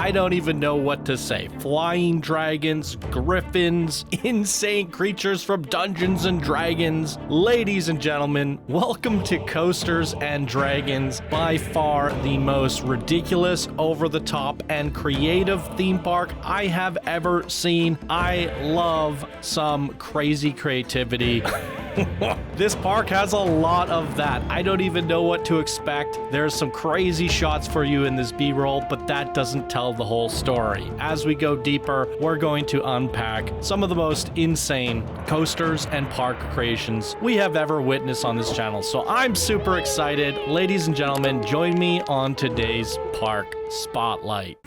I don't even know what to say. Flying dragons, griffins, insane creatures from Dungeons and Dragons. Ladies and gentlemen, welcome to Coasters and Dragons, by far the most ridiculous, over-the-top, and creative theme park I have ever seen. I love some crazy creativity. This park has a lot of that. I don't even know what to expect. There's some crazy shots for you in this B-roll, but that doesn't tell the whole story. As we go deeper, we're going to unpack some of the most insane coasters and park creations we have ever witnessed on this channel. So I'm super excited. Ladies and gentlemen, join me on today's Park Spotlight.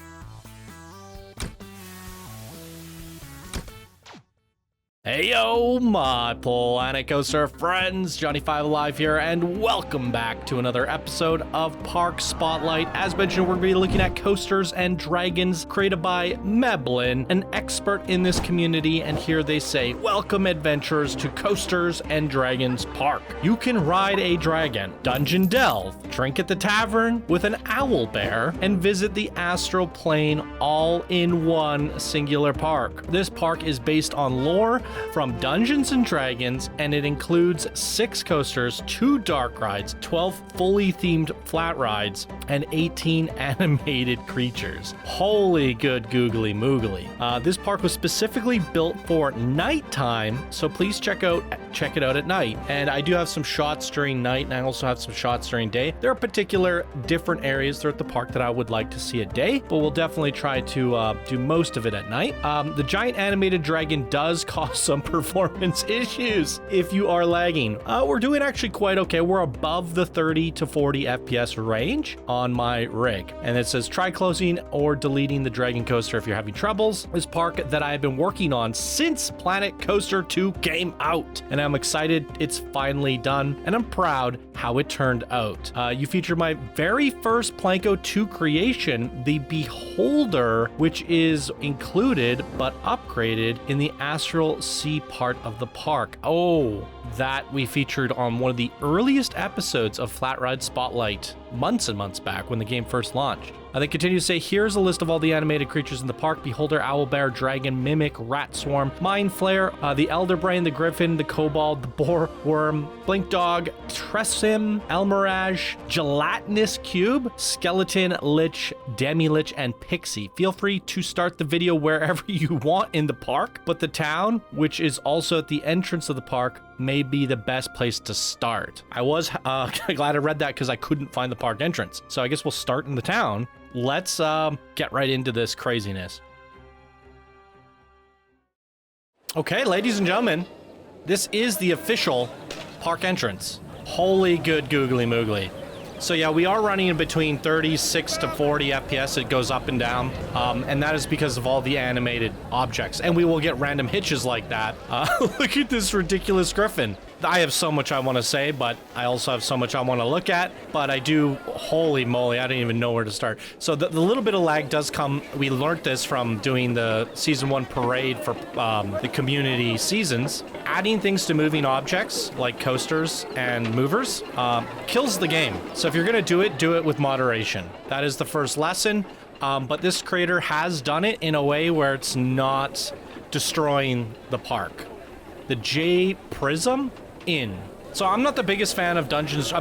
Hey yo, my Planet Coaster friends, Johnny5 Alive here, and welcome back to another episode of Park Spotlight. As mentioned, we're going to be looking at Coasters and Dragons, created by Meblin, an expert in this community, and here they say, welcome adventurers to Coasters and Dragons Park. You can ride a dragon, dungeon delve, drink at the tavern with an owl bear, and visit the astral plane all in one singular park. This park is based on lore from Dungeons and Dragons, and it includes 6 coasters, 2 dark rides, 12 fully themed flat rides, and 18 animated creatures. Holy good googly moogly. This park was specifically built for nighttime, so please check it out at night. And I do have some shots during night, and I also have some shots during day. There are particular different areas throughout the park that I would like to see at day, but we'll definitely try to do most of it at night. The giant animated dragon does cause some performance issues if you are lagging. We're doing actually quite okay. We're above the 30 to 40 FPS range on my rig. And it says try closing or deleting the Dragon Coaster if you're having troubles. This park that I've been working on since Planet Coaster 2 came out. And I'm excited it's finally done. And I'm proud how it turned out. You featured my very first Planko 2 creation, the Beholder, which is included but upgraded in the Astral Sea part of the park. Oh, that we featured on one of the earliest episodes of Flat Ride Spotlight months and months back when the game first launched. They continue to say, here's a list of all the animated creatures in the park: Beholder, Owlbear, Dragon, Mimic, Rat Swarm, Mine Flayer, the Elderbrain, the Griffin, the Kobold, the Boar Worm, Blink Dog, Tressim, Elmirage, Gelatinous Cube, Skeleton, Lich, Demi-Lich, and Pixie. Feel free to start the video wherever you want in the park, but the town, which is also at the entrance of the park, may be the best place to start. I was glad I read that because I couldn't find the park entrance. So I guess we'll start in the town. Let's get right into this craziness. Okay, ladies and gentlemen, this is the official park entrance. Holy good googly moogly. So yeah, we are running in between 36 to 40 FPS. It goes up and down, and that is because of all the animated objects. And we will get random hitches like that. Look at this ridiculous Griffin. I have so much I want to say, but I also have so much I want to look at. But I do, holy moly, I don't even know where to start. So the little bit of lag does come. We learned this from doing the Season 1 parade for the community seasons. Adding things to moving objects, like coasters and movers, kills the game. So if you're going to do it with moderation. That is the first lesson. But this creator has done it in a way where it's not destroying the park. The J Prism in. So I'm not the biggest fan of Dungeons.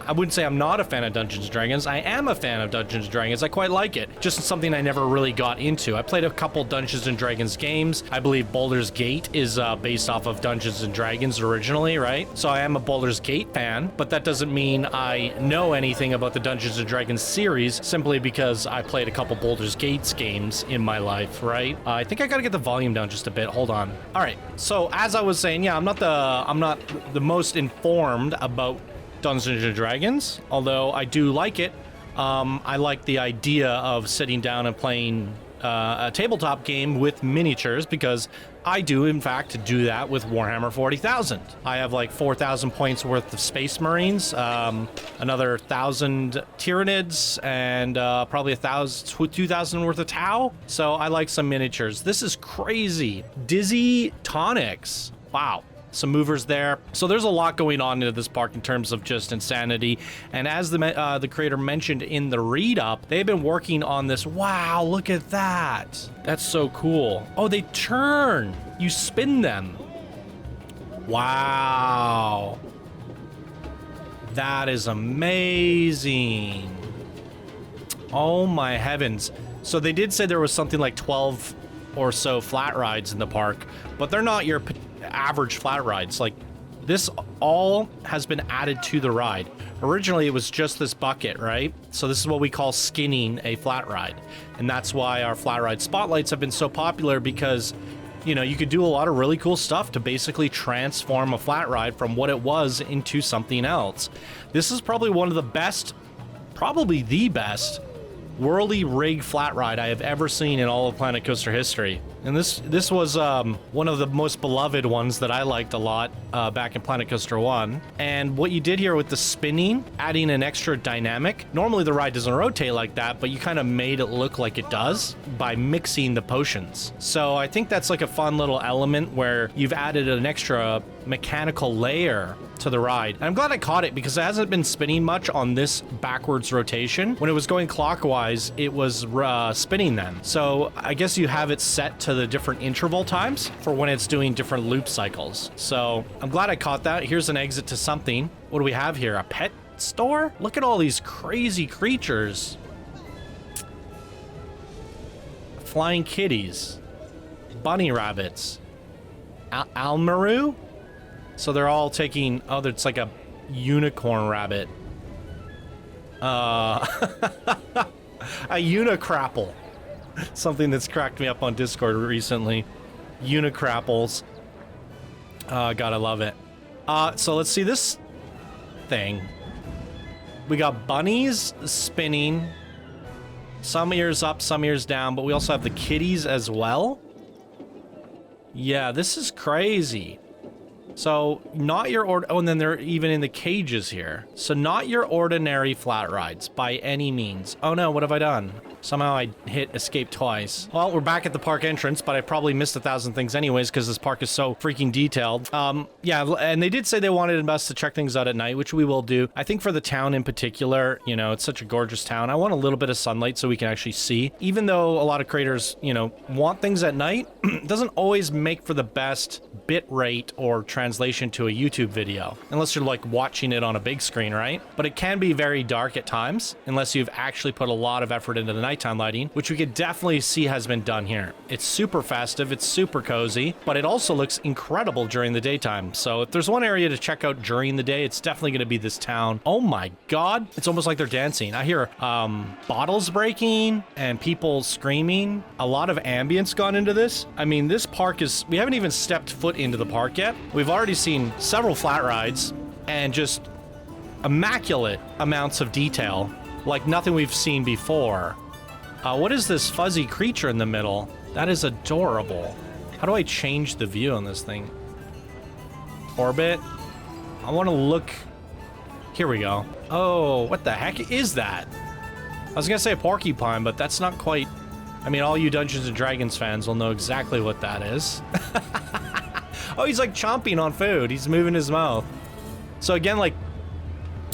I wouldn't say I'm not a fan of Dungeons & Dragons. I am a fan of Dungeons & Dragons. I quite like it. Just something I never really got into. I played a couple Dungeons & Dragons games. I believe Baldur's Gate is based off of Dungeons & Dragons originally, right? So I am a Baldur's Gate fan, but that doesn't mean I know anything about the Dungeons & Dragons series simply because I played a couple Baldur's Gates games in my life, right? I think I gotta get the volume down just a bit. Hold on. All right. So as I was saying, yeah, I'm not the most informed about Dungeons and Dragons, although I do like it. I like the idea of sitting down and playing a tabletop game with miniatures, because I do, in fact, do that with Warhammer 40,000. I have like 4,000 points worth of Space Marines, another 1,000 Tyranids, and probably 2,000 worth of Tau. So I like some miniatures. This is crazy. Dizzy Tonics. Wow. some movers there. So there's a lot going on into this park in terms of just insanity. And as the creator mentioned in the read-up, they've been working on this. Wow, look at that. That's so cool. Oh, they turn. You spin them. Wow. That is amazing. Oh my heavens. So they did say there was something like 12 or so flat rides in the park, but they're not your average flat rides. Like, this all has been added to the ride. Originally, it was just this bucket, right? So this is what we call skinning a flat ride. And that's why our flat ride spotlights have been so popular, because, you know, you could do a lot of really cool stuff to basically transform a flat ride from what it was into something else. This is probably one of the best, probably the best, whirly rig flat ride I have ever seen in all of Planet Coaster history. And this was one of the most beloved ones that I liked a lot back in Planet Coaster 1. And what you did here with the spinning, adding an extra dynamic, normally the ride doesn't rotate like that, but you kind of made it look like it does by mixing the potions. So I think that's like a fun little element where you've added an extra mechanical layer to the ride. And I'm glad I caught it, because it hasn't been spinning much on this backwards rotation. When it was going clockwise, it was spinning then. So I guess you have it set to the different interval times for when it's doing different loop cycles. So I'm glad I caught that. Here's an exit to something. What do we have here? A pet store? Look at all these crazy creatures. Flying kitties. Bunny rabbits. Almaru? So they're all taking... Oh, it's like a unicorn rabbit. A unicrapple. Something that's cracked me up on Discord recently. Unicrapples. God, I love it. So let's see this thing. We got bunnies spinning. Some ears up, some ears down, but we also have the kitties as well. Yeah, this is crazy. So, not your oh, and then they're even in the cages here. So, not your ordinary flat rides by any means. Oh no, what have I done? Somehow I hit escape twice. Well, we're back at the park entrance, but I probably missed 1,000 things anyways, because this park is so freaking detailed. Yeah, and they did say they wanted us to check things out at night, which we will do. I think for the town in particular, you know, it's such a gorgeous town. I want a little bit of sunlight so we can actually see. Even though a lot of creators, you know, want things at night, it doesn't always make for the best bit rate or translation to a YouTube video, unless you're like watching it on a big screen, right? But it can be very dark at times, unless you've actually put a lot of effort into the nighttime lighting, which we could definitely see has been done here. It's super festive, it's super cozy, but it also looks incredible during the daytime. So if there's one area to check out during the day, it's definitely going to be this town. Oh my god, it's almost like they're dancing. I hear bottles breaking and people screaming. A lot of ambience gone into this. I mean, this park is, we haven't even stepped foot into the park yet. We've already seen several flat rides and just immaculate amounts of detail, like nothing we've seen before. What is this fuzzy creature in the middle? That is adorable. How do I change the view on this thing? Orbit? I want to look... Here we go. Oh, what the heck is that? I was gonna say a porcupine, but that's not quite... I mean, all you Dungeons & Dragons fans will know exactly what that is. Oh, he's like chomping on food. He's moving his mouth. So again, like,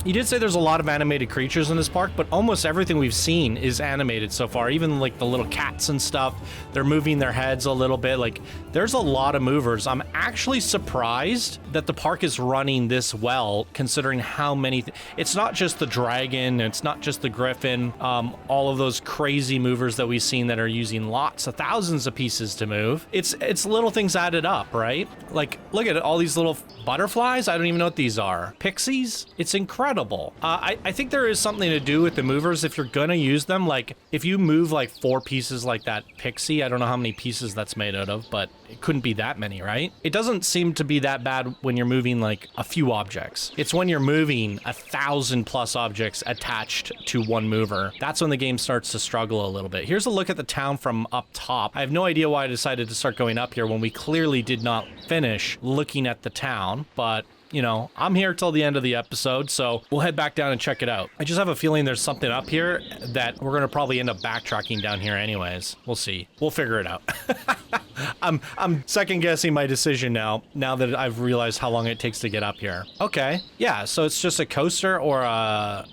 you did say there's a lot of animated creatures in this park, but almost everything we've seen is animated so far. Even like the little cats and stuff, they're moving their heads a little bit. Like, there's a lot of movers. I'm actually surprised that the park is running this well, considering how many... It's not just the dragon, it's not just the Griffin, all of those crazy movers that we've seen that are using lots of thousands of pieces to move. It's little things added up, right? Like, look at it, all these little butterflies. I don't even know what these are. Pixies? It's incredible. I think there is something to do with the movers if you're gonna use them. Like, if you move like 4 pieces like that pixie, I don't know how many pieces that's made out of, but it couldn't be that many, right? It doesn't seem to be that bad when you're moving like a few objects. It's when you're moving 1,000+ objects attached to one mover. That's when the game starts to struggle a little bit. Here's a look at the town from up top. I have no idea why I decided to start going up here when we clearly did not finish looking at the town, but you know, I'm here till the end of the episode, so we'll head back down and check it out. I just have a feeling there's something up here that we're gonna probably end up backtracking down here anyways. We'll see. We'll figure it out. I'm second guessing my decision now that I've realized how long it takes to get up here. Okay, yeah, so it's just a coaster or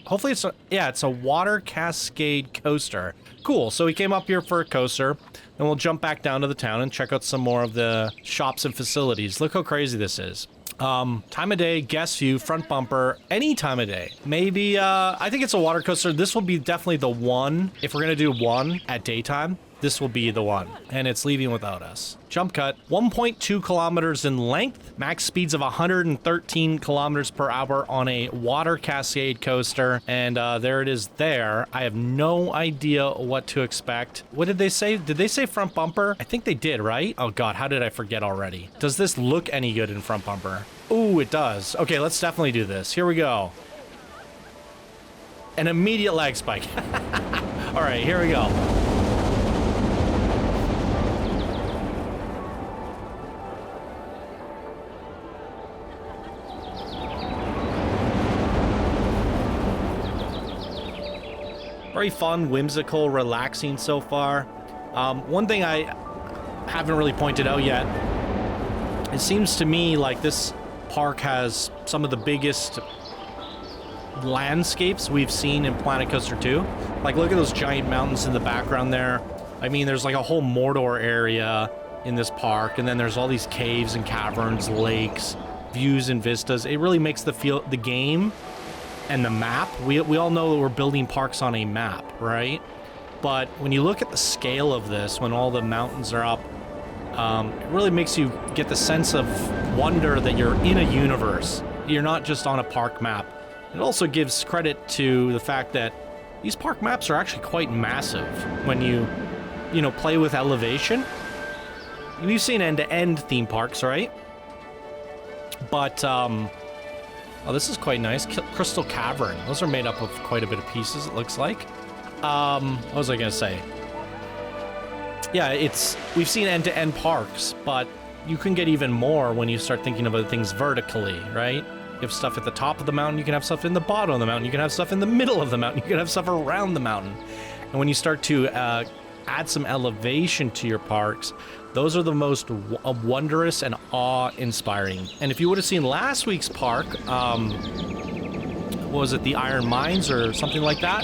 hopefully it's a water cascade coaster. Cool, so we came up here for a coaster, and we'll jump back down to the town and check out some more of the shops and facilities. Look how crazy this is. Time of day, guest view, front bumper, any time of day. Maybe, I think it's a water coaster. This will be definitely the one. If we're gonna do one at daytime, this will be the one. And it's leaving without us. Jump cut, 1.2 kilometers in length, max speeds of 113 kilometers per hour on a water cascade coaster. And there it is there. I have no idea what to expect. What did they say? Did they say front bumper? I think they did, right? Oh God, how did I forget already? Does this look any good in front bumper? Ooh, it does. Okay, let's definitely do this. Here we go. An immediate lag spike. All right, here we go. Very fun, whimsical, relaxing so far. One thing I haven't really pointed out yet, it seems to me like this park has some of the biggest landscapes we've seen in Planet Coaster 2. Like, look at those giant mountains in the background there. I mean, there's like a whole Mordor area in this park, and then there's all these caves and caverns, lakes, views and vistas. It really makes the game and the map. We all know that we're building parks on a map, right? But when you look at the scale of this, when all the mountains are up, it really makes you get the sense of wonder that you're in a universe. You're not just on a park map. It also gives credit to the fact that these park maps are actually quite massive when you play with elevation. We've seen end-to-end theme parks, right? But, oh, this is quite nice. Crystal Cavern. Those are made up of quite a bit of pieces, it looks like. What was I gonna say? Yeah, we've seen end-to-end parks, but you can get even more when you start thinking about things vertically, right? You have stuff at the top of the mountain, you can have stuff in the bottom of the mountain, you can have stuff in the middle of the mountain, you can have stuff around the mountain. And when you start to add some elevation to your parks, those are the most wondrous and awe-inspiring. And if you would have seen last week's park, was it the Iron Mines or something like that?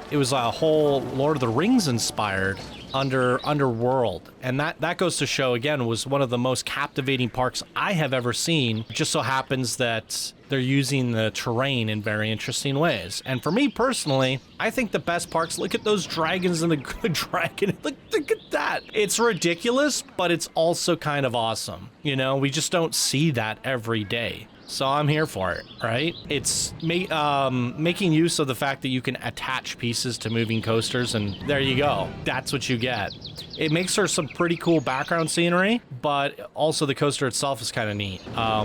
It was a whole Lord of the Rings inspired underworld, and that goes to show again was one of the most captivating parks I have ever seen. It just so happens that they're using the terrain in very interesting ways. And for me personally, I think the best parks, look at those dragons and the good dragon. Look at that. It's ridiculous, but it's also kind of awesome. You know, we just don't see that every day. So I'm here for it, right? It's making use of the fact that you can attach pieces to moving coasters, and there you go. That's what you get. It makes for some pretty cool background scenery, but also the coaster itself is kind of neat.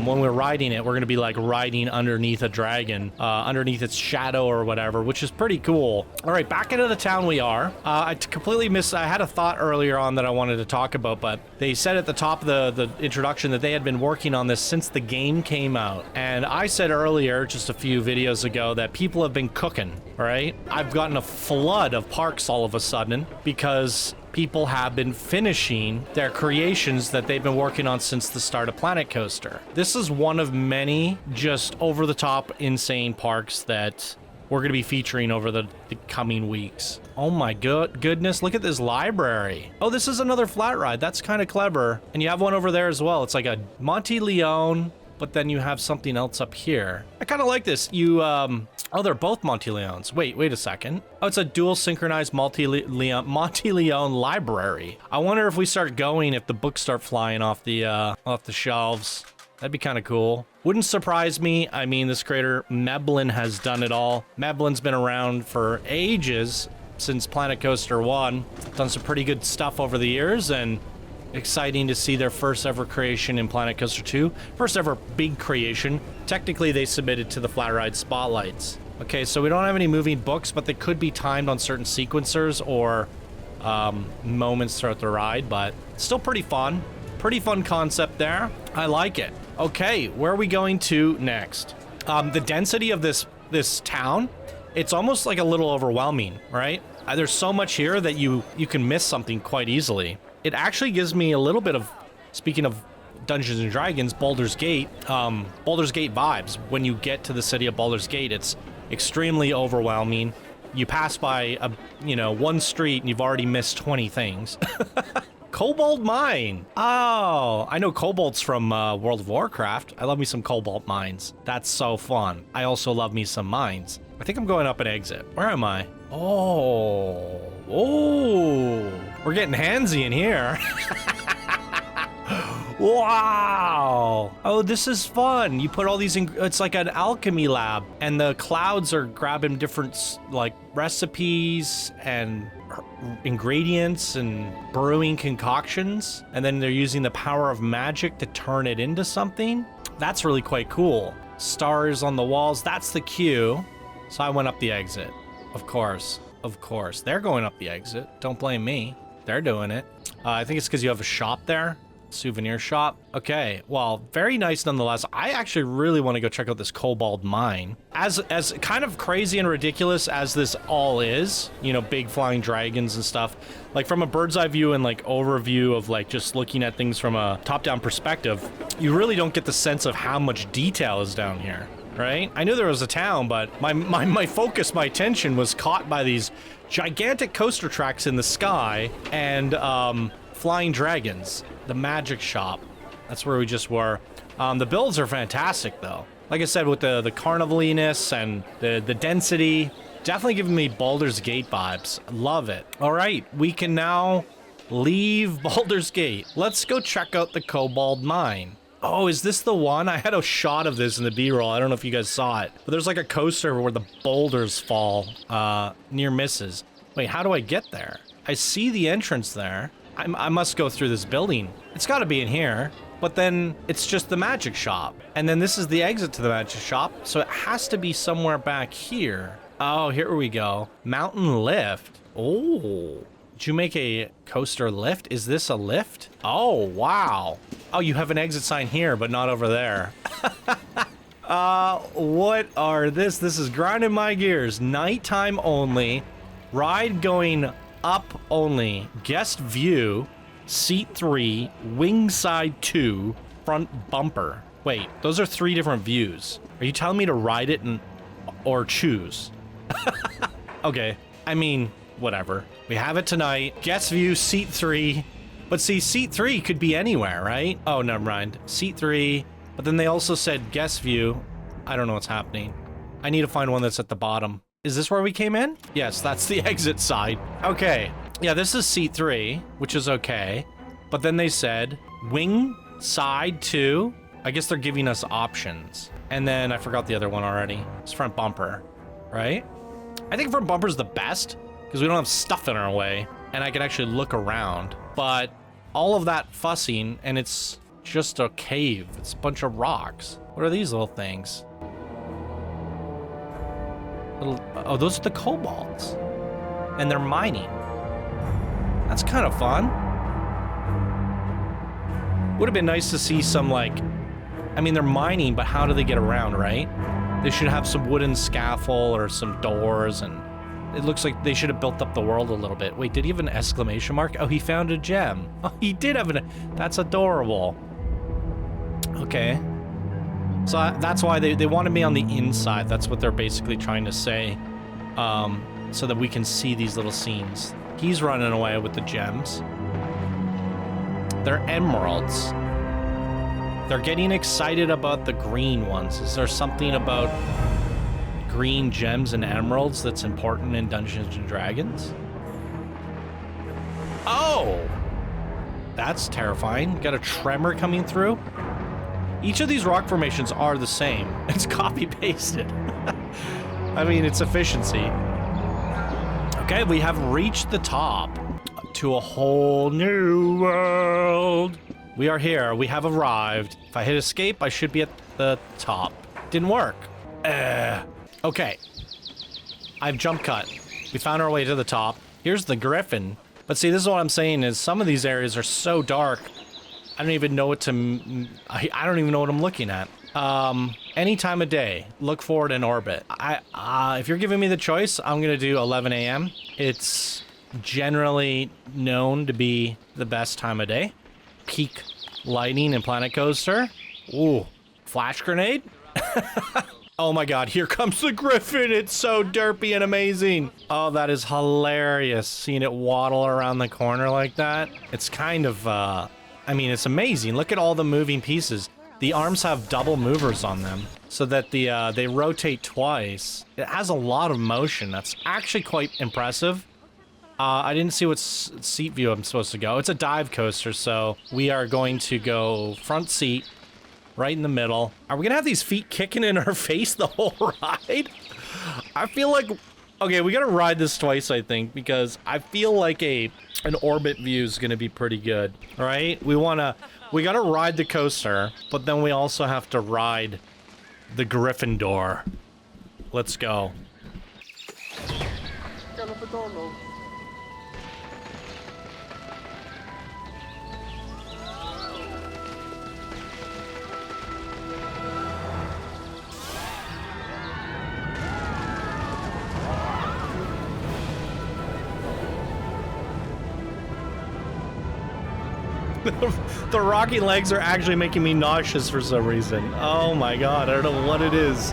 When we're riding it, we're going to be like riding underneath a dragon, underneath its shadow or whatever, which is pretty cool. All right, back into the town we are. I completely missed, I had a thought earlier on that I wanted to talk about, but they said at the top of the introduction that they had been working on this since the game came out. And I said earlier, just a few videos ago, that people have been cooking, right? I've gotten a flood of parks all of a sudden because people have been finishing their creations that they've been working on since the start of Planet Coaster. This is one of many just over-the-top insane parks that we're going to be featuring over the coming weeks. Oh my goodness, look at this library. Oh, this is another flat ride. That's kind of clever. And you have one over there as well. It's like a Monte Leone, but then you have something else up here. I kind of like this. Oh, they're both Monte Leones. Wait a second. Oh, it's a dual synchronized Monte Leone library. I wonder if we start going, if the books start flying off the shelves. That'd be kind of cool. Wouldn't surprise me. I mean, this creator, Meblin, has done it all. Meblin's been around for ages, since Planet Coaster 1. Done some pretty good stuff over the years, and exciting to see their first ever creation in Planet Coaster 2. First ever big creation. Technically, they submitted to the Flat Ride Spotlights. Okay, so we don't have any moving books, but they could be timed on certain sequencers or moments throughout the ride, but still pretty fun. Pretty fun concept there. I like it. Okay, where are we going to next? The density of this town, it's almost like a little overwhelming, right? There's so much here that you can miss something quite easily. It actually gives me a little bit of, speaking of Dungeons and Dragons, Baldur's Gate vibes. When you get to the city of Baldur's Gate, it's extremely overwhelming. You pass by one street and you've already missed 20 things. Kobold Mine. Oh, I know kobolds from World of Warcraft. I love me some kobold mines. That's so fun. I also love me some mines. I think I'm going up an exit. Where am I? Oh, we're getting handsy in here. Wow. Oh, this is fun. You put all these in, it's like an alchemy lab, and the clouds are grabbing different like recipes and ingredients and brewing concoctions, and then they're using the power of magic to turn it into something. That's really quite cool. Stars on the walls. That's the queue. So I went up the exit. Of course. They're going up the exit. Don't blame me. They're doing it. I think it's because you have a shop there. Souvenir shop. Okay, well, very nice nonetheless. I actually really want to go check out this Kobold Mine. As kind of crazy and ridiculous as this all is, big flying dragons and stuff, like from a bird's eye view and like overview of like just looking at things from a top-down perspective, you really don't get the sense of how much detail is down here, right? I knew there was a town, but my focus, my attention was caught by these gigantic coaster tracks in the sky and flying dragons. The magic shop. That's where we just were. The builds are fantastic, though. Like I said, with the carnivaliness and the density, definitely giving me Baldur's Gate vibes. Love it. All right, we can now leave Baldur's Gate. Let's go check out the Kobold Mine. Oh, is this the one? I had a shot of this in the B-roll. I don't know if you guys saw it, but there's like a coaster where the boulders fall near misses. Wait, how do I get there? I see the entrance there. I must go through this building. It's got to be in here, but then it's just the magic shop. And then this is the exit to the magic shop, so it has to be somewhere back here. Oh, here we go. Mountain lift. Oh, did you make a coaster lift? Is this a lift? Oh, wow. Oh, you have an exit sign here, but not over there. What are this? This is grinding my gears. Nighttime only. Ride going up only. Guest view, seat 3, wing side 2, front bumper. Wait, those are 3 different views. Are you telling me to ride it or choose? Okay, I mean, whatever. We have it tonight. Guest view, seat 3. But see, seat 3 could be anywhere, right? Oh, never mind. Seat 3. But then they also said guest view. I don't know what's happening. I need to find one that's at the bottom. Is this where we came in? Yes, that's the exit side. Okay. Yeah, this is seat 3, which is okay. But then they said wing side 2. I guess they're giving us options. And then I forgot the other one already. It's front bumper, right? I think front bumper's the best because we don't have stuff in our way and I can actually look around. But all of that fussing and it's just a cave. It's a bunch of rocks. What are these little things? Oh, those are the kobolds. And they're mining. That's kind of fun. Would have been nice to see some, like... I mean, they're mining, but how do they get around, right? They should have some wooden scaffold or some doors, and... It looks like they should have built up the world a little bit. Wait, did he have an exclamation mark? Oh, he found a gem. Oh, he did have an... That's adorable. Okay. So that's why they wanted me on the inside. That's what they're basically trying to say. So that we can see these little scenes. He's running away with the gems. They're emeralds. They're getting excited about the green ones. Is there something about green gems and emeralds that's important in Dungeons and Dragons? Oh! That's terrifying. Got a tremor coming through. Each of these rock formations are the same. It's copy-pasted. I mean, it's efficiency. Okay, we have reached the top to a whole new world. We are here. We have arrived. If I hit escape, I should be at the top. Didn't work. Okay. I've jump cut. We found our way to the top. Here's the Griffin. But see, this is what I'm saying is some of these areas are so dark. I don't even know what to... I don't even know what I'm looking at. Any time of day, look for it in orbit. If you're giving me the choice, I'm gonna do 11 a.m. It's generally known to be the best time of day. Peak lighting in Planet Coaster. Ooh, flash grenade? Oh my god, here comes the Griffin. It's so derpy and amazing. Oh, that is hilarious. Seeing it waddle around the corner like that. It's kind of, I mean, it's amazing. Look at all the moving pieces. The arms have double movers on them so that they rotate twice. It has a lot of motion. That's actually quite impressive. I didn't see what seat view I'm supposed to go. It's a dive coaster, so we are going to go front seat, right in the middle. Are we gonna have these feet kicking in our face the whole ride? I feel like, okay, we gotta ride this twice, I think, because I feel like an orbit view is gonna be pretty good, right? We gotta ride the coaster, but then we also have to ride the Griffin door. Let's go. The rocky legs are actually making me nauseous for some reason. Oh my god, I don't know what it is.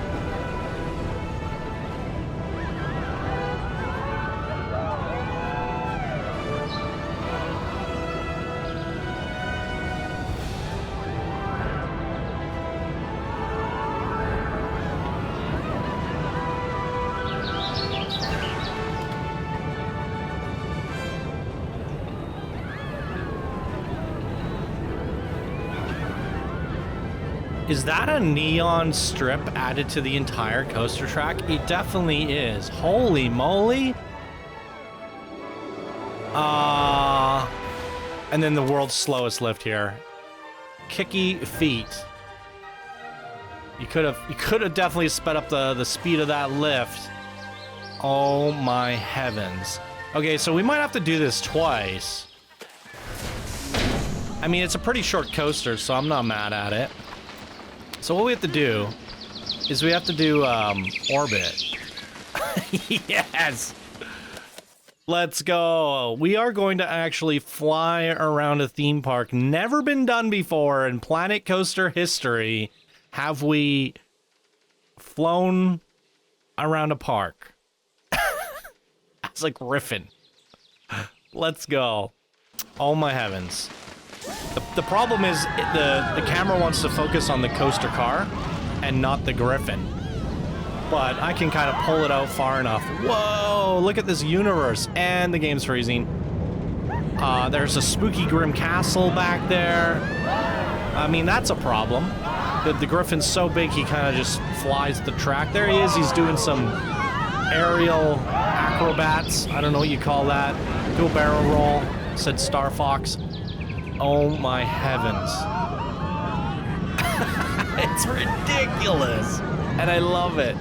Is that a neon strip added to the entire coaster track? It definitely is. Holy moly. And then the world's slowest lift here. Kicky feet. You could have definitely sped up the speed of that lift. Oh my heavens. Okay, so we might have to do this twice. I mean, it's a pretty short coaster, so I'm not mad at it. So what we have to do is we have to do orbit. Yes! Let's go. We are going to actually fly around a theme park. Never been done before in Planet Coaster history. Have we flown around a park as a Griffin? Let's go. Oh my heavens. The problem is the camera wants to focus on the coaster car and not the Griffin. But I can kind of pull it out far enough. Whoa, look at this universe. And the game's freezing. There's a spooky grim castle back there. I mean, that's a problem. The Griffin's so big he kind of just flies the track. There he is, he's doing some aerial acrobats. I don't know what you call that. Do a barrel roll, said Star Fox. Oh my heavens. It's ridiculous. And I love it.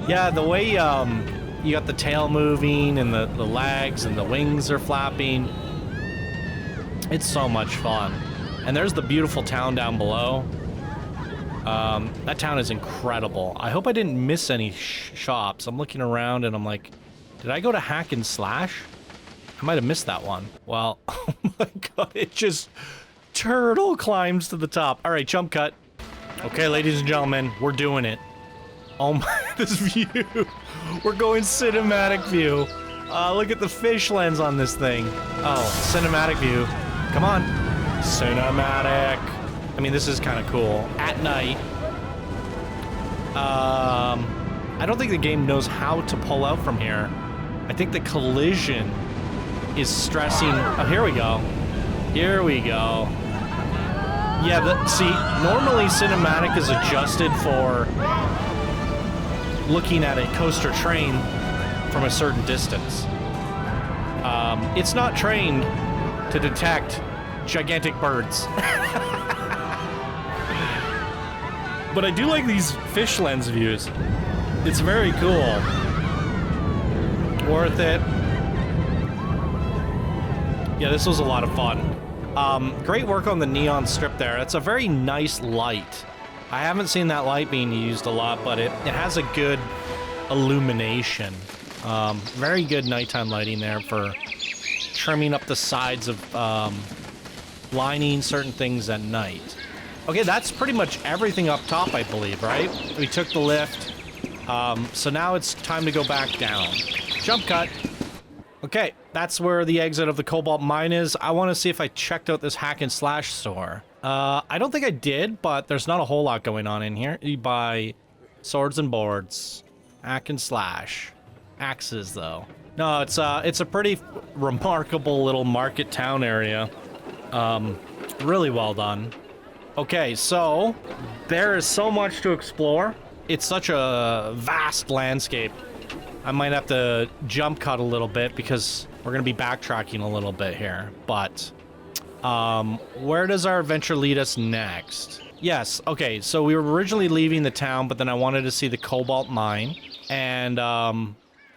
Yeah, the way you got the tail moving and the legs and the wings are flapping. It's so much fun. And there's the beautiful town down below. That town is incredible. I hope I didn't miss any shops. I'm looking around and I'm like, did I go to Hack and Slash? I might have missed that one. Well, oh my god, it just turtle climbs to the top. All right, jump cut. Okay, ladies and gentlemen, we're doing it. Oh my, this view. We're going cinematic view. Look at the fish lens on this thing. Oh, cinematic view. Come on. Cinematic. I mean, this is kind of cool. At night. I don't think the game knows how to pull out from here. I think the collision is stressing. Oh, here we go. Here we go. Yeah, see, normally cinematic is adjusted for looking at a coaster train from a certain distance. It's not trained to detect gigantic birds. But I do like these fish lens views. It's very cool. Worth it. Yeah, this was a lot of fun. Great work on the neon strip there. It's a very nice light. I haven't seen that light being used a lot, but it has a good illumination. Very good nighttime lighting there for trimming up the sides of lining certain things at night. Okay, that's pretty much everything up top, I believe, right? We took the lift. So now it's time to go back down. Jump cut. Okay, that's where the exit of the Kobold Mine is. I want to see if I checked out this hack and slash store. I don't think I did, but there's not a whole lot going on in here. You buy swords and boards, hack and slash, axes though. No, it's a pretty remarkable little market town area. Really well done. Okay, so there is so much to explore. It's such a vast landscape. I might have to jump cut a little bit because we're going to be backtracking a little bit here. But where does our adventure lead us next? Yes, okay, so we were originally leaving the town, but then I wanted to see the Kobold Mine. And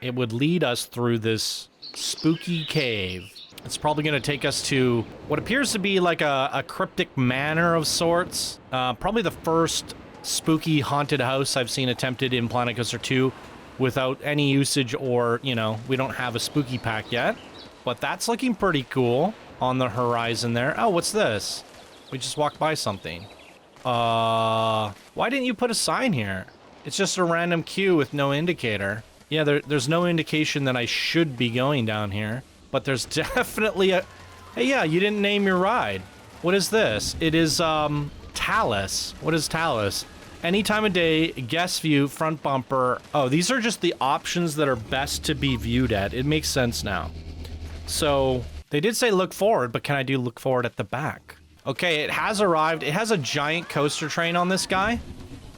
it would lead us through this spooky cave. It's probably going to take us to what appears to be like a cryptic manor of sorts. Probably the first spooky haunted house I've seen attempted in Planet Coaster 2 without any usage or, you know, we don't have a spooky pack yet. But that's looking pretty cool on the horizon there. Oh, what's this? We just walked by something. Why didn't you put a sign here? It's just a random queue with no indicator. Yeah, there's no indication that I should be going down here. But there's definitely a... Hey, yeah, you didn't name your ride. What is this? It is, Talus. What is Talus? Any time of day, guest view, front bumper. Oh, these are just the options that are best to be viewed at. It makes sense now. So, they did say look forward, but can I do look forward at the back? Okay, it has arrived. It has a giant coaster train on this guy.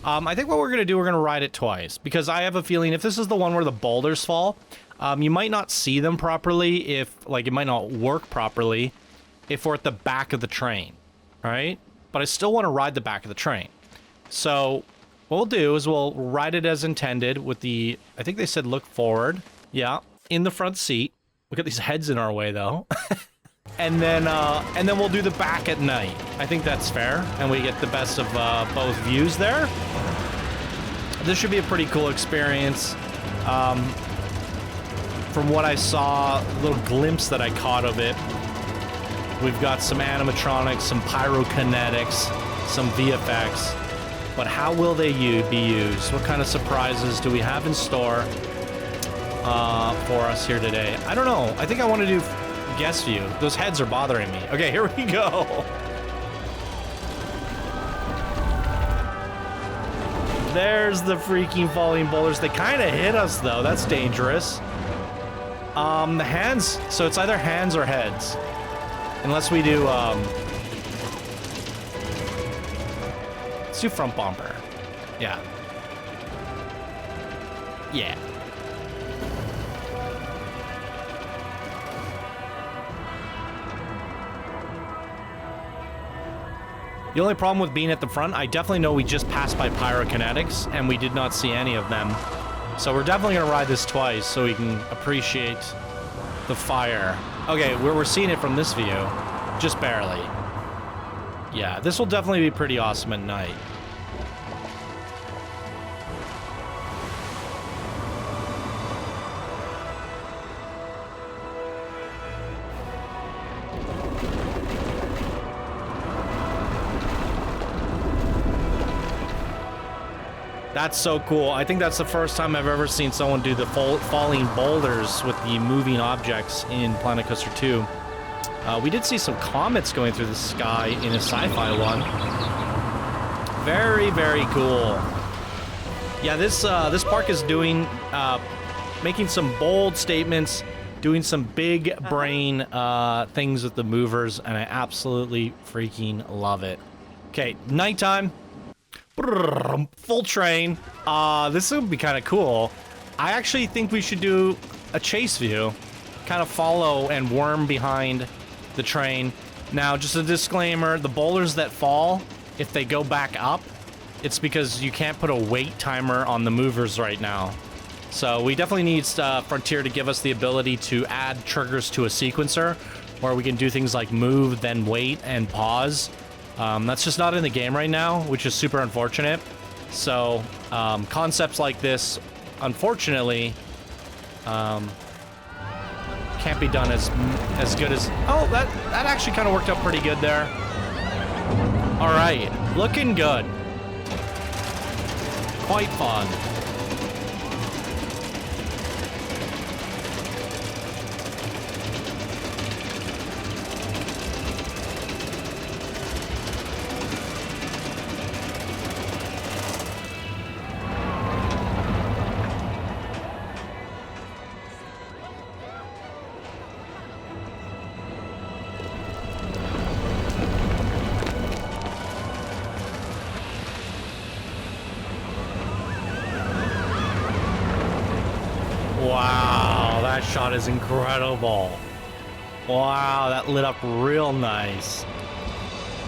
I think what we're going to do, we're going to ride it twice. Because I have a feeling if this is the one where the boulders fall, you might not see them properly if, like, it might not work properly if we're at the back of the train. Alright? But I still want to ride the back of the train. So, what we'll do is we'll ride it as intended with the, I think they said look forward. Yeah, in the front seat. Look at these heads in our way, though. and then we'll do the back at night. I think that's fair, and we get the best of both views there. This should be a pretty cool experience. From what I saw, a little glimpse that I caught of it, we've got some animatronics, some pyrokinetics, some VFX. But how will they be used? What kind of surprises do we have in store for us here today? I don't know. I think I want to do guest view. Those heads are bothering me. Okay, here we go. There's the freaking falling boulders. They kind of hit us, though. That's dangerous. The hands... So it's either hands or heads. Unless we do, let's do front bumper. Yeah. Yeah. The only problem with being at the front, I definitely know we just passed by pyrokinetics, and we did not see any of them. So we're definitely going to ride this twice so we can appreciate the fire. Okay, we're seeing it from this view. Just barely. Yeah, this will definitely be pretty awesome at night. That's so cool. I think that's the first time I've ever seen someone do the falling boulders with the moving objects in Planet Coaster 2. We did see some comets going through the sky in a sci-fi one. Very, very cool. Yeah, this park is doing, making some bold statements, doing some big brain things with the movers, and I absolutely freaking love it. Okay, nighttime. Full train. This would be kind of cool. I actually think we should do a chase view. Kind of follow and worm behind the train. Now, just a disclaimer, the boulders that fall, if they go back up, it's because you can't put a wait timer on the movers right now. So we definitely need Frontier to give us the ability to add triggers to a sequencer where we can do things like move, then wait, and pause. That's just not in the game right now, which is super unfortunate. So concepts like this, unfortunately, can't be done as good as... Oh, that actually kind of worked out pretty good there. All right, looking good. Quite fun. Wow, that shot is incredible. Wow, that lit up real nice.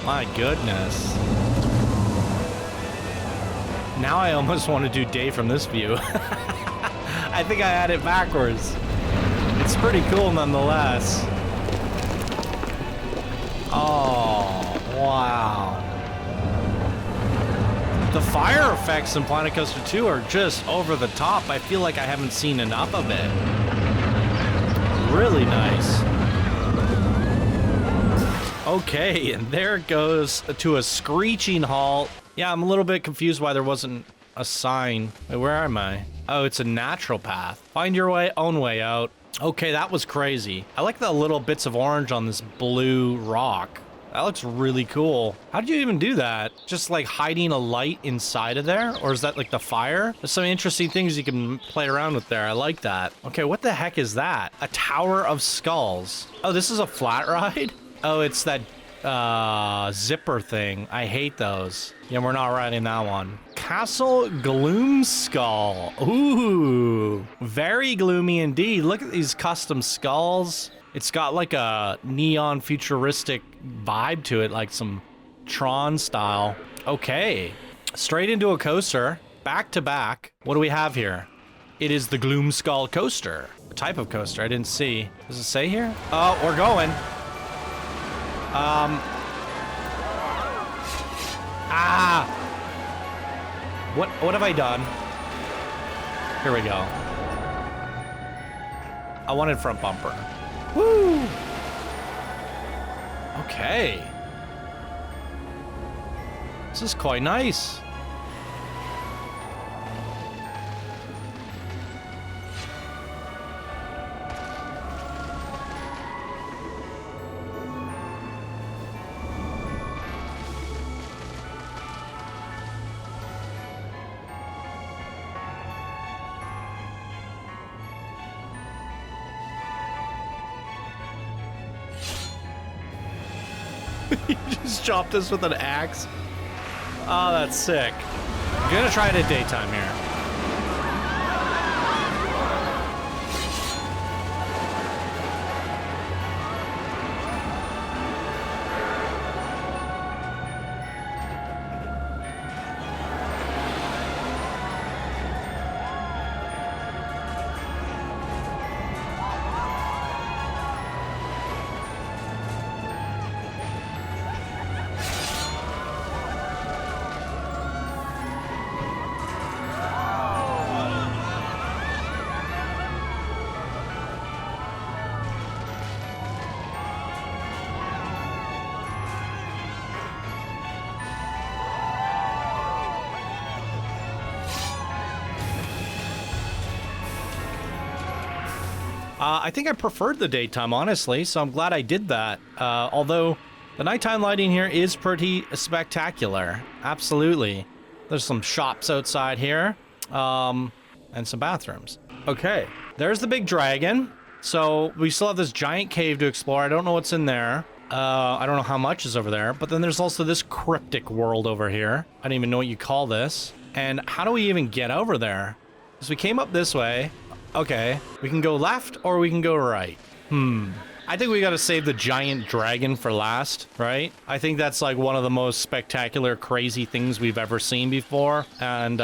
My goodness. Now I almost want to do day from this view. I think I had it backwards. It's pretty cool nonetheless. Oh, wow. The fire effects in Planet Coaster 2 are just over the top. I feel like I haven't seen enough of it. Really nice. Okay, and there it goes to a screeching halt. Yeah, I'm a little bit confused why there wasn't a sign. Wait, where am I? Oh, it's a natural path. Find your own way out. Okay, that was crazy. I like the little bits of orange on this blue rock. That looks really cool. How did you even do that? Just like hiding a light inside of there? Or is that like the fire? There's some interesting things you can play around with there. I like that. Okay, what the heck is that? A tower of skulls. Oh, this is a flat ride? Oh, it's that zipper thing. I hate those. Yeah, we're not riding that one. Castle Gloomskull. Ooh, very gloomy indeed. Look at these custom skulls. It's got like a neon futuristic vibe to it, like some Tron style. Okay, straight into a coaster, back to back. What do we have here? It is the Gloomskull coaster. A type of coaster I didn't see. Does it say here? Oh, we're going. What have I done? Here we go. I wanted front bumper. Woo! Okay. This is quite nice. You just chopped us with an axe. Oh, that's sick. I'm gonna try it at daytime here. I think I preferred the daytime, honestly, so I'm glad I did that. Although the nighttime lighting here is pretty spectacular. Absolutely. There's some shops outside here, and some bathrooms. Okay, there's the big dragon. So we still have this giant cave to explore. I don't know what's in there. I don't know how much is over there. But then there's also this cryptic world over here. I don't even know what you call this. And how do we even get over there? Because we came up this way. Okay, we can go left or we can go right. I think we gotta save the giant dragon for last, right? I think that's like one of the most spectacular, crazy things we've ever seen before. And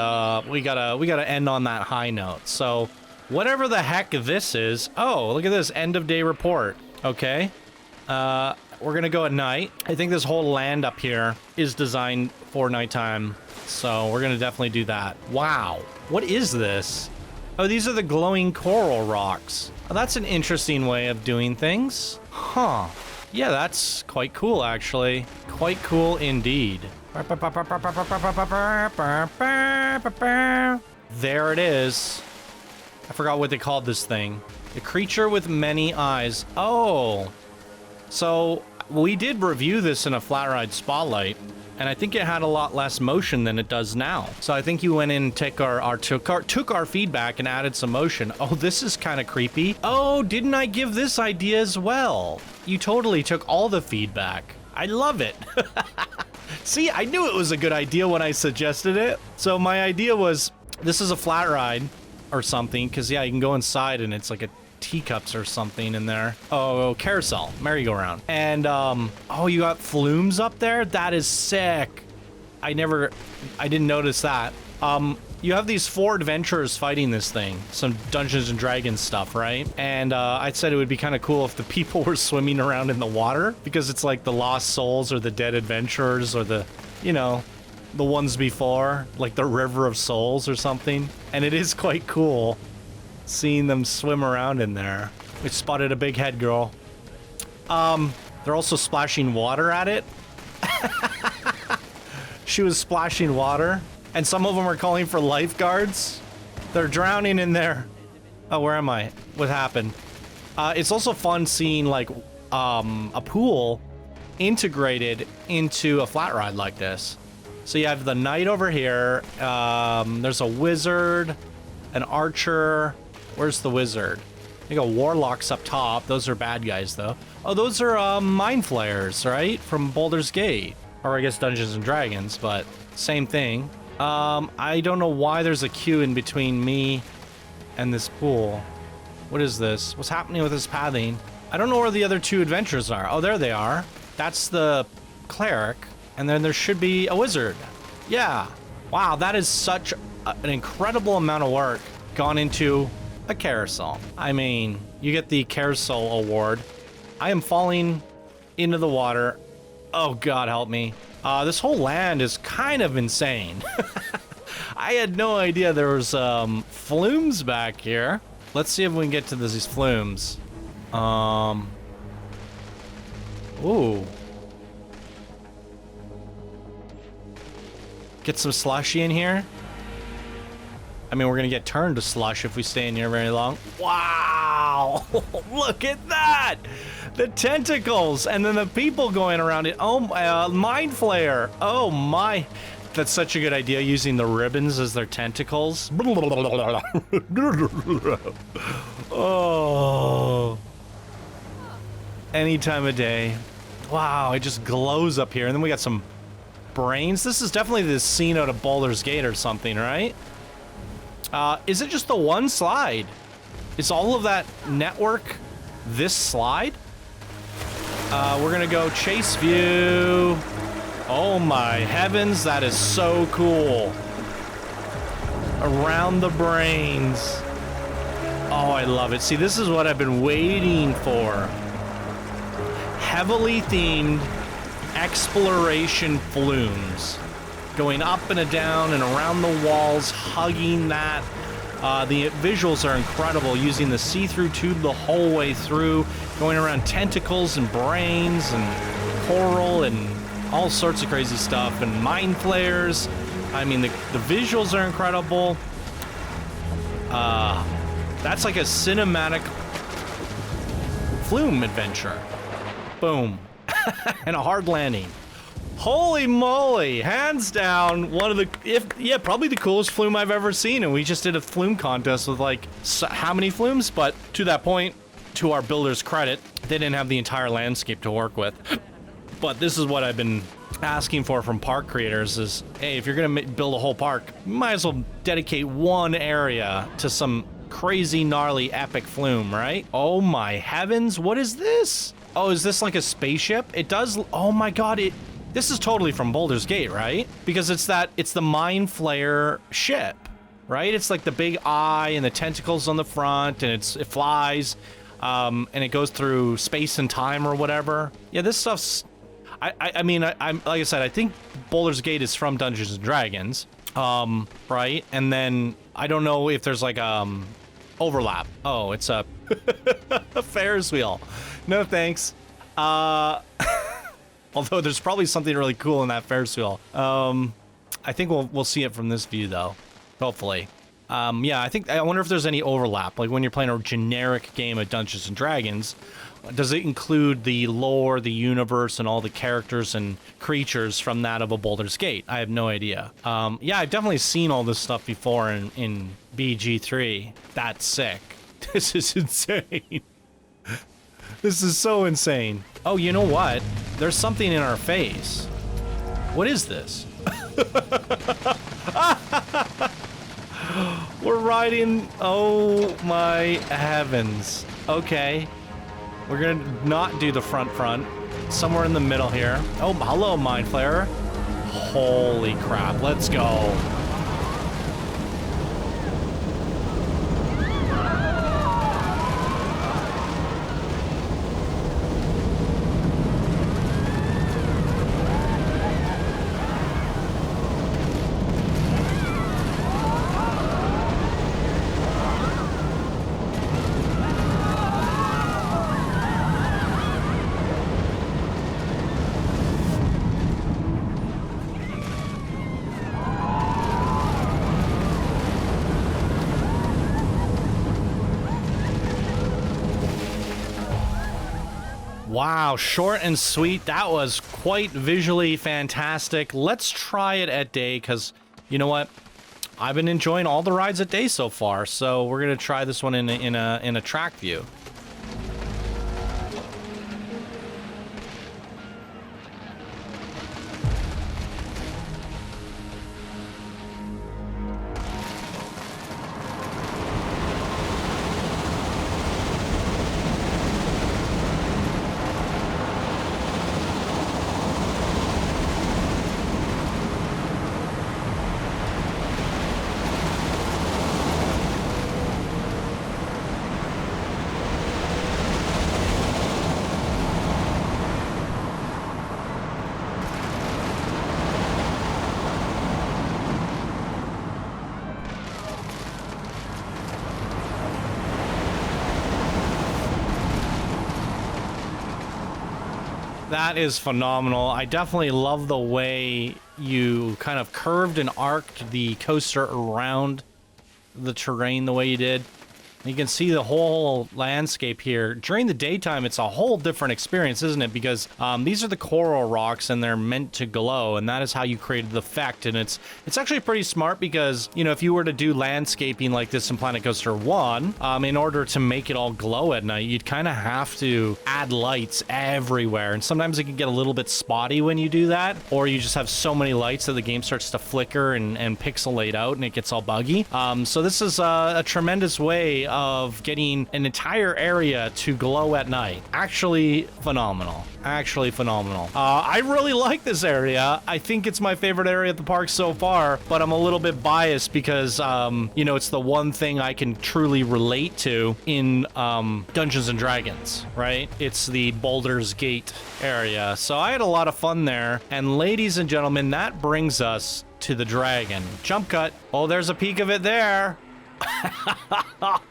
we gotta end on that high note. So whatever the heck this is. Oh, look at this, end of day report. Okay. we're gonna go at night. I think this whole land up here is designed for nighttime, so we're gonna definitely do that. Wow, what is this? Oh, these are the glowing coral rocks. Oh, that's an interesting way of doing things. Huh. Yeah, that's quite cool, actually. Quite cool indeed. There it is. I forgot what they called this thing. The creature with many eyes. Oh. So, we did review this in a flat ride spotlight, and I think it had a lot less motion than it does now. So I think you went in and took our feedback and added some motion. Oh, this is kind of creepy. Oh, didn't I give this idea as well? You totally took all the feedback. I love it. See, I knew it was a good idea when I suggested it. So my idea was, this is a flat ride or something, because yeah, you can go inside and it's like a teacups or something in there. Oh, carousel, merry-go-round. And oh, you got Flumes up there? That is sick. I didn't notice that. You have these 4 adventurers fighting this thing, some Dungeons and Dragons stuff, right? And I said it would be kind of cool if the people were swimming around in the water, because it's like the lost souls or the dead adventurers or the, you know, the ones before, like the River of Souls or something. And it is quite cool seeing them swim around in there. We spotted a big head girl. They're also splashing water at it. She was splashing water, and some of them are calling for lifeguards. They're drowning in there. Oh, where am I? What happened? It's also fun seeing like a pool integrated into a flat ride like this. So you have the knight over here. There's a wizard, an archer. Where's the wizard? You got warlocks up top. Those are bad guys, though. Oh, those are mine flayers, right? From Baldur's Gate. Or I guess Dungeons and Dragons, but same thing. I don't know why there's a queue in between me and this pool. What is this? What's happening with this pathing? I don't know where the other 2 adventurers are. Oh, there they are. That's the cleric. And then there should be a wizard. Yeah. Wow, that is such an incredible amount of work gone into a carousel. I mean, you get the carousel award. I am falling into the water. Oh, God help me. This whole land is kind of insane. I had no idea there was flumes back here. Let's see if we can get to these flumes. Ooh. Get some slushy in here. I mean, we're gonna get turned to slush if we stay in here very long. Wow! Look at that! The tentacles, and then the people going around it. Oh, Mind Flayer. Oh my! That's such a good idea, using the ribbons as their tentacles. Oh! Any time of day. Wow! It just glows up here, and then we got some brains. This is definitely the scene out of Baldur's Gate or something, right? Is it just the one slide? Is all of that network this slide? We're gonna go chase view. Oh my heavens, that is so cool. Around the brains. Oh, I love it. See, this is what I've been waiting for. Heavily themed exploration flumes. Going up and down and around the walls, hugging that. The visuals are incredible, using the see-through tube the whole way through, going around tentacles and brains and coral and all sorts of crazy stuff, and mind flayers. I mean, the visuals are incredible. That's like a cinematic flume adventure. Boom. And a hard landing. Holy moly, hands down, one of the, probably the coolest flume I've ever seen, and we just did a flume contest with like, how many flumes? But to that point, to our builder's credit, they didn't have the entire landscape to work with. But this is what I've been asking for from park creators is, hey, if you're gonna build a whole park, you might as well dedicate one area to some crazy, gnarly, epic flume, right? Oh my heavens, what is this? Oh, is this like a spaceship? It does, oh my God, this is totally from Baldur's Gate, right? Because it's the Mind Flayer ship, right? It's like the big eye and the tentacles on the front, and it flies. and it goes through space and time or whatever. Yeah, this stuff's... I mean, I'm like I said, I think Baldur's Gate is from Dungeons and Dragons, right? And then I don't know if there's like overlap. Oh, it's a, a Ferris wheel. No thanks. Although there's probably something really cool in that Ferris wheel. I think we'll see it from this view though, hopefully. Yeah, I wonder if there's any overlap, like when you're playing a generic game of Dungeons and Dragons. Does it include the lore, the universe, and all the characters and creatures from that of a Baldur's Gate? I have no idea. Yeah, I've definitely seen all this stuff before in BG3. That's sick. This is insane. This is so insane. Oh, you know what? There's something in our face. What is this? We're riding... Oh my heavens. Okay. We're gonna not do the front. Somewhere in the middle here. Oh, hello, Mind Flayer. Holy crap, let's go. Wow, short and sweet. That was quite visually fantastic. Let's try it at day, because you know what? I've been enjoying all the rides at day so far, so we're gonna try this one in a track view. That is phenomenal. I definitely love the way you kind of curved and arced the coaster around the terrain the way you did. You can see the whole landscape here. During the daytime, it's a whole different experience, isn't it? Because these are the coral rocks and they're meant to glow, and that is how you created the effect. And it's actually pretty smart because, you know, if you were to do landscaping like this in Planet Coaster 1, in order to make it all glow at night, you'd kind of have to add lights everywhere. And sometimes it can get a little bit spotty when you do that, or you just have so many lights that the game starts to flicker and pixelate out and it gets all buggy. So this is a tremendous way of getting an entire area to glow at night. Actually phenomenal. Actually phenomenal. I really like this area. I think it's my favorite area at the park so far, but I'm a little bit biased because, you know, it's the one thing I can truly relate to in Dungeons and Dragons, right? It's the Baldur's Gate area. So I had a lot of fun there. And ladies and gentlemen, that brings us to the dragon. Jump cut. Oh, there's a peek of it there.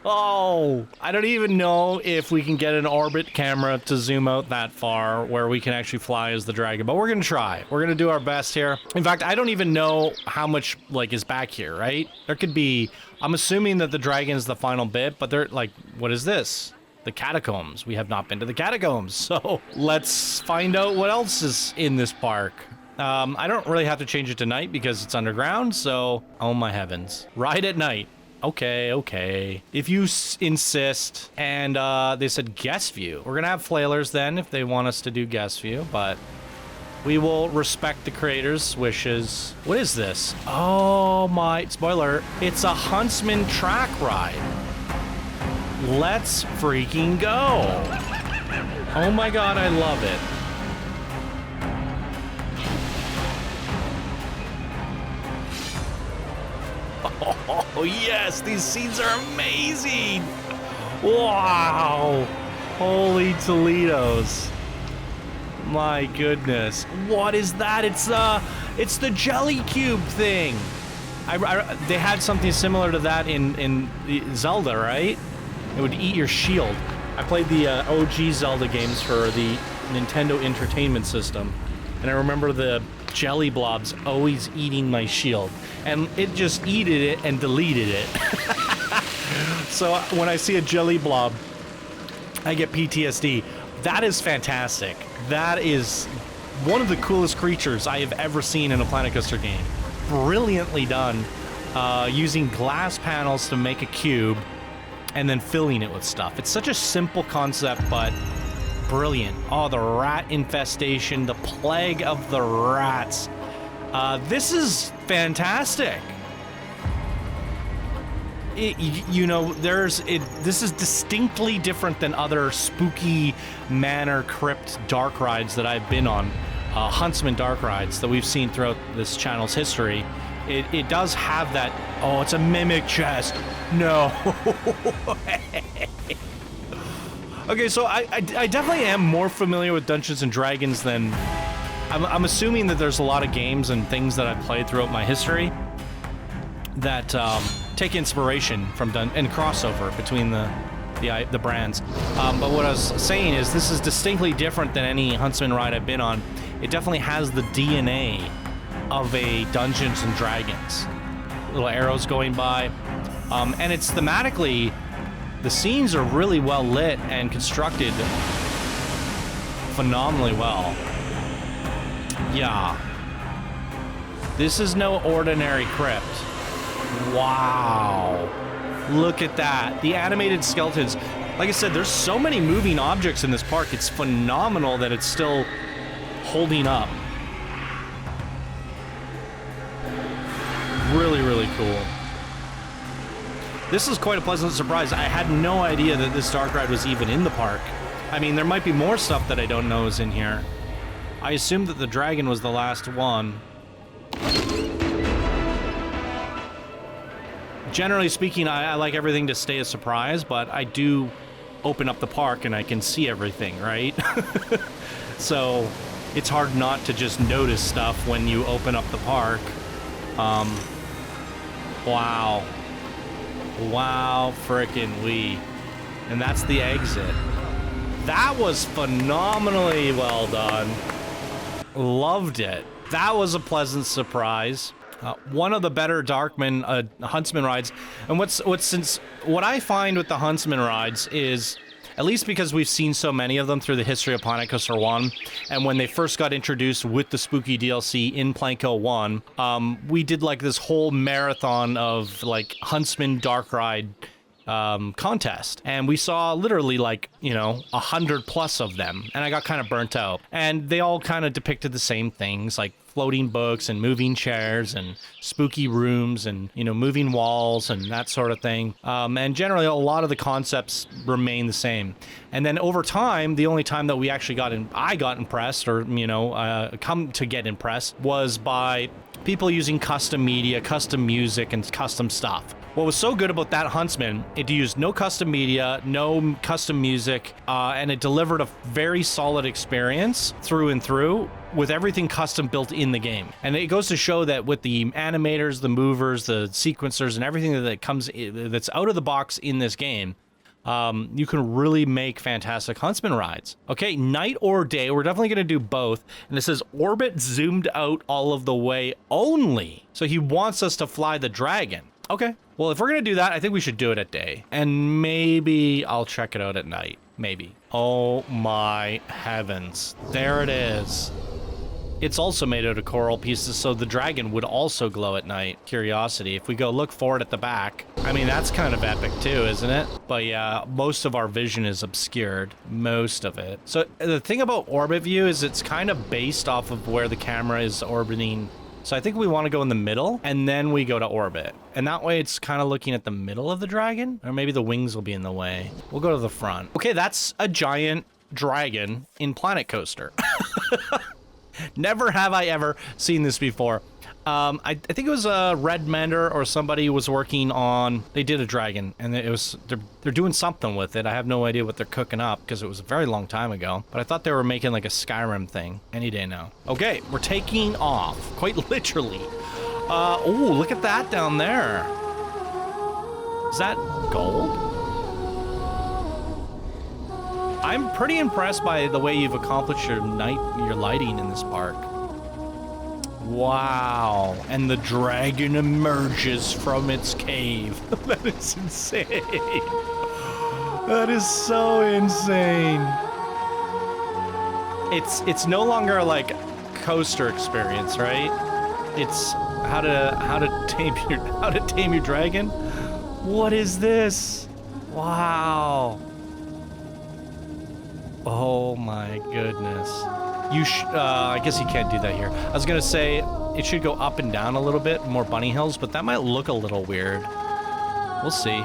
Oh, I don't even know if we can get an orbit camera to zoom out that far where we can actually fly as the dragon, but we're gonna try. We're gonna do our best here. In fact, I don't even know how much like is back here, right? There could be, I'm assuming that the dragon is the final bit, but they're like, what is this? The Catacombs. We have not been to the Catacombs, so let's find out what else is in this park. I don't really have to change it tonight because it's underground, so oh my heavens. Ride at night. Okay. If you insist. And they said guest view. We're gonna have flailers then if they want us to do guest view, but we will respect the creators' wishes. What is this? Oh my, spoiler, it's a Huntsman track ride. Let's freaking go. Oh my god, I love it. Oh yes, these scenes are amazing. Wow! Holy Toledos. My goodness. What is that? It's the jelly cube thing. They had something similar to that in Zelda, right? It would eat your shield. I played the OG Zelda games for the Nintendo Entertainment System, and I remember the jelly blobs always eating my shield, and it just eated it and deleted it. So when I see a jelly blob, I get PTSD. That is fantastic. That is one of the coolest creatures I have ever seen in a Planet Coaster game. Brilliantly done, using glass panels to make a cube and then filling it with stuff. It's such a simple concept, but brilliant. Oh, the rat infestation, the plague of the rats. This is fantastic. This is distinctly different than other spooky manor crypt dark rides that I've been on. Huntsman dark rides that we've seen throughout this channel's history. It does have that. Oh, it's a mimic chest. No. Okay, so I definitely am more familiar with Dungeons and Dragons than I'm assuming that there's a lot of games and things that I've played throughout my history that take inspiration from and crossover between the brands. But what I was saying is this is distinctly different than any Huntsman ride I've been on. It definitely has the DNA of a Dungeons and Dragons. Little arrows going by. And it's thematically, the scenes are really well lit and constructed phenomenally well. Yeah. This is no ordinary crypt. Wow. Look at that. The animated skeletons. Like I said, there's so many moving objects in this park. It's phenomenal that it's still holding up. Really, really cool. This is quite a pleasant surprise. I had no idea that this dark ride was even in the park. I mean, there might be more stuff that I don't know is in here. I assumed that the dragon was the last one. Generally speaking, I like everything to stay a surprise, but I do open up the park and I can see everything, right? So it's hard not to just notice stuff when you open up the park. Wow. Wow, frickin' wee. And that's the exit. That was phenomenally well done. Loved it. That was a pleasant surprise. One of the better Huntsman rides. And what I find with the Huntsman rides is, at least because we've seen so many of them through the history of Planet Coaster 1, and when they first got introduced with the spooky DLC in Planko 1, we did like this whole marathon of like Huntsman dark ride contest, and we saw literally like 100 plus of them, and I got kind of burnt out. And they all kind of depicted the same things, like floating books and moving chairs and spooky rooms and moving walls and that sort of thing. And generally a lot of the concepts remain the same. And then over time, the only time that we actually I got impressed, or come to get impressed, was by people using custom media, custom music, and custom stuff. What was so good about that Huntsman, it used no custom media, no custom music, and it delivered a very solid experience through and through with everything custom built in the game. And it goes to show that with the animators, the movers, the sequencers, and everything that's out of the box in this game, you can really make fantastic Huntsman rides. Okay, night or day, we're definitely going to do both. And it says orbit zoomed out all of the way only. So he wants us to fly the dragon. Okay, well, if we're going to do that, I think we should do it at day. And maybe I'll check it out at night. Maybe. Oh my heavens. There it is. It's also made out of coral pieces, so the dragon would also glow at night. Curiosity. If we go look for it at the back, I mean, that's kind of epic too, isn't it? But yeah, most of our vision is obscured. Most of it. So the thing about orbit view is it's kind of based off of where the camera is orbiting. So I think we want to go in the middle, and then we go to orbit. And that way it's kind of looking at the middle of the dragon, or maybe the wings will be in the way. We'll go to the front. Okay, that's a giant dragon in Planet Coaster. Never have I ever seen this before. I think it was Red Mender or somebody was working on. They did a dragon, and it was they're doing something with it. I have no idea what they're cooking up because it was a very long time ago. But I thought they were making like a Skyrim thing. Any day now. Okay, we're taking off, quite literally. Oh, look at that down there. Is that gold? I'm pretty impressed by the way you've accomplished your lighting in this park. Wow, and the dragon emerges from its cave. That is insane. That is so insane. It's no longer like coaster experience, right? It's how to tame your dragon. What is this? Wow. Oh my goodness. I guess you can't do that here. I was gonna say it should go up and down a little bit, more bunny hills, but that might look a little weird. We'll see.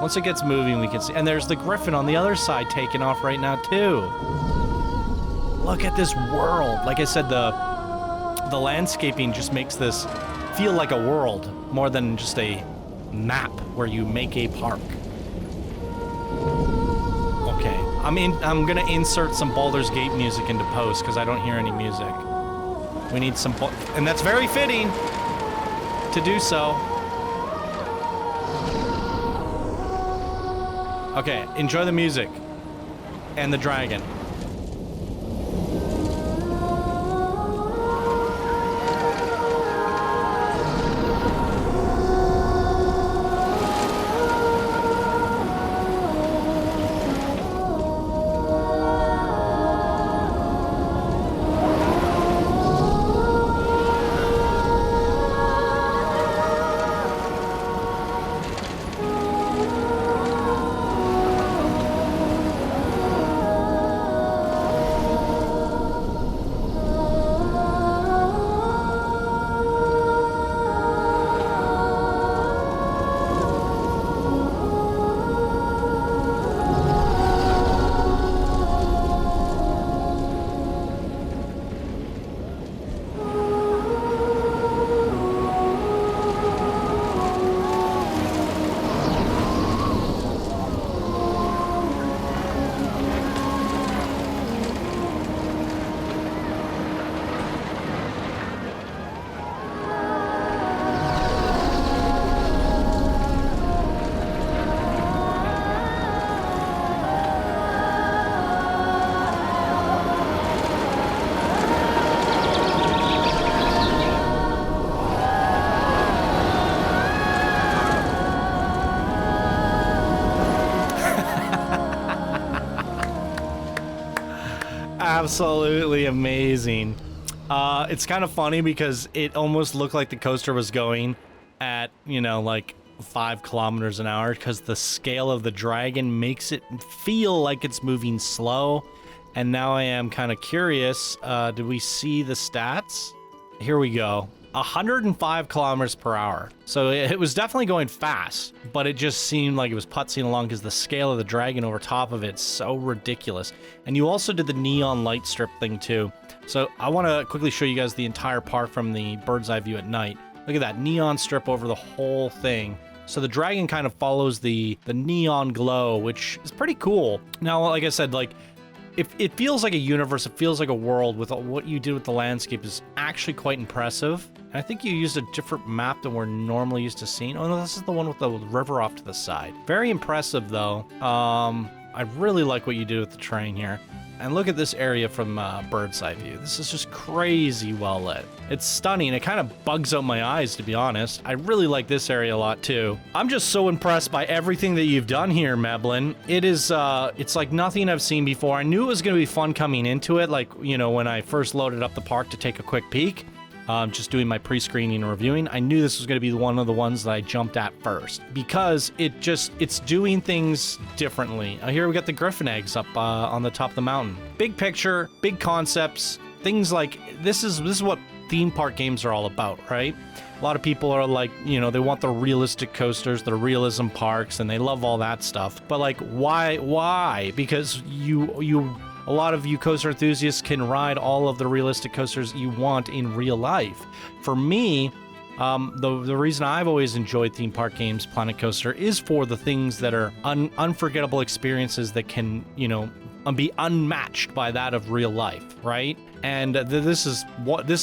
Once it gets moving, we can see. And there's the Griffin on the other side taking off right now too. Look at this world. Like I said, the landscaping just makes this feel like a world more than just a map where you make a park. Okay, I'm gonna insert some Baldur's Gate music into post because I don't hear any music. We need some, and that's very fitting to do so. Okay, enjoy the music and the dragon. Absolutely amazing. It's kind of funny because it almost looked like the coaster was going at, you know, like 5 kilometers an hour because the scale of the dragon makes it feel like it's moving slow. And now I am kind of curious. Did we see the stats? Here we go. 105 kilometers per hour. So it was definitely going fast, but it just seemed like it was putzing along because the scale of the dragon over top of it's so ridiculous. And you also did the neon light strip thing too. So I want to quickly show you guys the entire park from the bird's eye view at night. Look at that neon strip over the whole thing. So the dragon kind of follows the neon glow, which is pretty cool. Now, like I said, like, it feels like a universe, it feels like a world. With what you did with the landscape is actually quite impressive. And I think you used a different map than we're normally used to seeing. Oh no, this is the one with the river off to the side. Very impressive though. I really like what you did with the terrain here. And look at this area from bird's eye view. This is just crazy well lit. It's stunning. It kind of bugs out my eyes, to be honest. I really like this area a lot too. I'm just so impressed by everything that you've done here, Meblin. It is, it's like nothing I've seen before. I knew it was going to be fun coming into it. Like, you know, when I first loaded up the park to take a quick peek, just doing my pre-screening and reviewing, I knew this was going to be one of the ones that I jumped at first because it's doing things differently. Here we got the Griffin eggs up on the top of the mountain. Big picture, big concepts, things like this is what theme park games are all about, right? A lot of people are like, you know, they want the realistic coasters, the realism parks, and they love all that stuff. But like, why? Because you a lot of you coaster enthusiasts can ride all of the realistic coasters you want in real life. For me, the reason I've always enjoyed theme park games, Planet Coaster, is for the things that are unforgettable experiences that can, you know, be unmatched by that of real life, right? And this is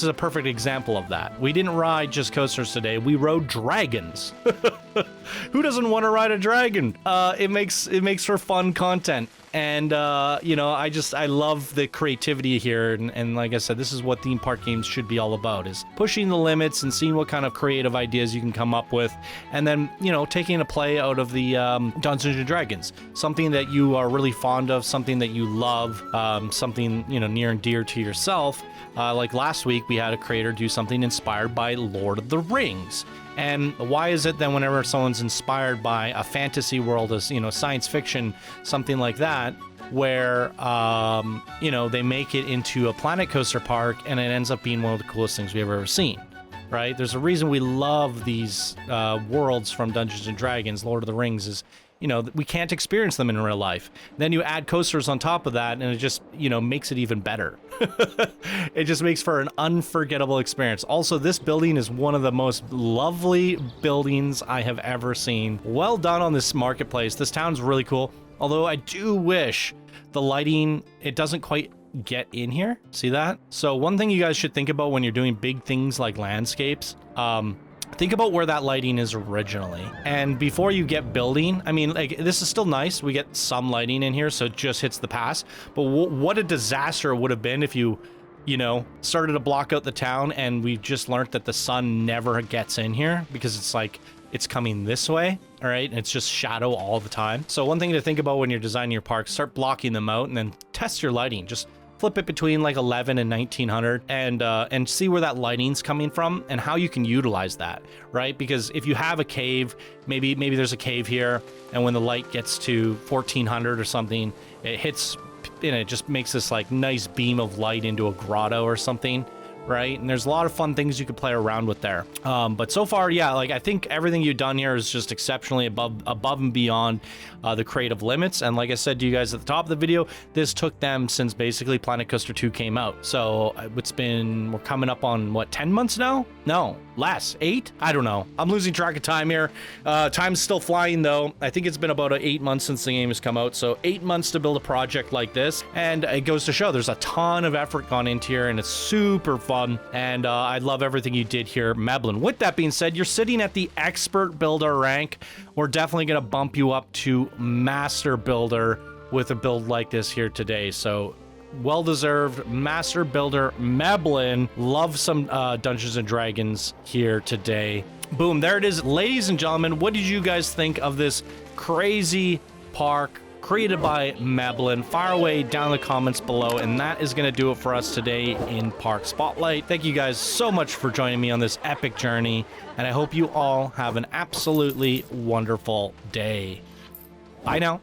a perfect example of that. We didn't ride just coasters today. We rode dragons. Who doesn't want to ride a dragon? It makes for fun content. And, you know, I love the creativity here. And like I said, this is what theme park games should be all about, is pushing the limits and seeing what kind of creative ideas you can come up with. And then, you know, taking a play out of the Dungeons and Dragons, something that you are really fond of, something that you love, something, you know, near and dear to yourself. Like last week, we had a creator do something inspired by Lord of the Rings. And why is it that whenever someone's inspired by a fantasy world, as you know, science fiction, something like that, where you know, they make it into a Planet Coaster park and it ends up being one of the coolest things we've ever seen, right? There's a reason we love these worlds from Dungeons and Dragons. Lord of the Rings is, you know, we can't experience them in real life. Then you add coasters on top of that, and it just, you know, makes it even better. It just makes for an unforgettable experience. Also, this building is one of the most lovely buildings I have ever seen. Well done on this marketplace. This town's really cool. Although I do wish the lighting, it doesn't quite get in here. See that? So one thing you guys should think about when you're doing big things like landscapes, think about where that lighting is originally. And before you get building, I mean, like, this is still nice. We get some lighting in here, so it just hits the pass. But what a disaster it would have been if you know, started to block out the town and we just learned that the sun never gets in here because it's like, it's coming this way, all right? And it's just shadow all the time. So one thing to think about when you're designing your parks, start blocking them out and then test your lighting. Just flip it between like 11 and 1900 and see where that lighting's coming from and how you can utilize that, right? Because if you have a cave, maybe there's a cave here, and when the light gets to 1400 or something, it hits and it just makes this like nice beam of light into a grotto or something, right? And there's a lot of fun things you could play around with there. But so far, yeah, like I think everything you've done here is just exceptionally above and beyond the creative limits. And like I said to you guys at the top of the video, this took them since basically Planet Coaster 2 came out. So we're coming up on what, 10 months now? No, less, 8? I don't know. I'm losing track of time here. Time's still flying though. I think it's been about 8 months since the game has come out. So 8 months to build a project like this. And it goes to show there's a ton of effort gone into here and it's super fun. And I love everything you did here, Meblin. With that being said, you're sitting at the expert builder rank. We're definitely going to bump you up to master builder with a build like this here today. So well-deserved master builder Meblin. Love some Dungeons and Dragons here today. Boom, there it is. Ladies and gentlemen, what did you guys think of this crazy park created by Meblin? Fire away down in the comments below, and that is going to do it for us today in Park Spotlight. Thank you guys so much for joining me on this epic journey, and I hope you all have an absolutely wonderful day. Bye now.